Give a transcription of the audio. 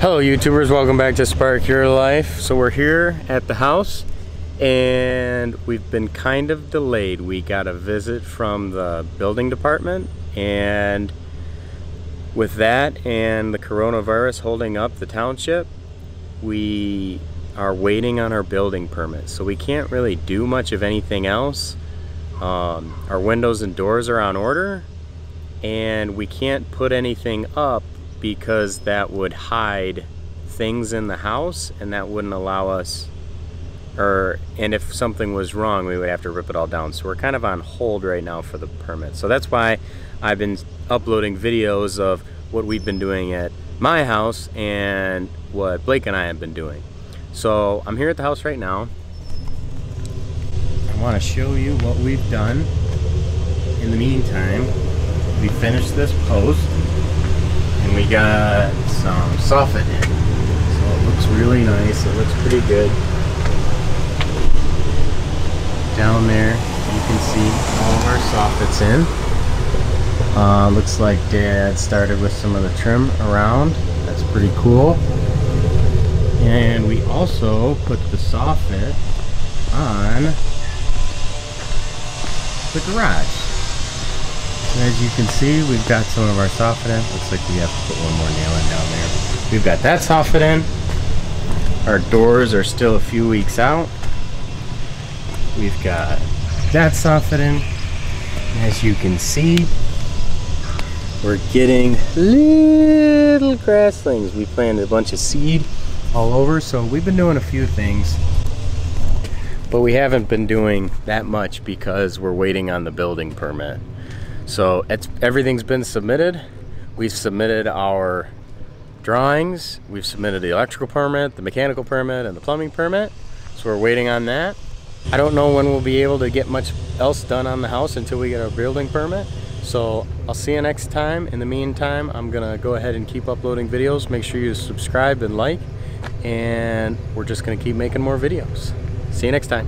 Hello YouTubers, welcome back to Spark Your Life. So we're here at the house and we've been kind of delayed. We got a visit from the building department, and with that and the coronavirus holding up the township, we are waiting on our building permit. So we can't really do much of anything else. Our windows and doors are on order and we can't put anything up because that would hide things in the house and that wouldn't allow us, and if something was wrong we would have to rip it all down. So we're kind of on hold right now for the permit. So that's why I've been uploading videos of what we've been doing at my house and what Blake and I have been doing. So I'm here at the house right now. I want to show you what we've done. In the meantime, we finished this post and we got some soffit in. So it looks really nice. It looks pretty good. Down there you can see all of our soffits in. Looks like Dad started with some of the trim around. That's pretty cool. And we also put the soffit on the garage. As you can see, we've got some of our soffit in. Looks like we have to put one more nail in down there. We've got that soffit in. Our doors are still a few weeks out. We've got that soffit in. As you can see, we're getting little grasslings. We planted a bunch of seed all over, so we've been doing a few things. But we haven't been doing that much because we're waiting on the building permit. So everything's been submitted. We've submitted our drawings, we've submitted the electrical permit, the mechanical permit, and the plumbing permit. So we're waiting on that. I don't know when we'll be able to get much else done on the house until we get our building permit. So I'll see you next time. In the meantime, I'm gonna go ahead and keep uploading videos. Make sure you subscribe and like, and we're just gonna keep making more videos. See you next time.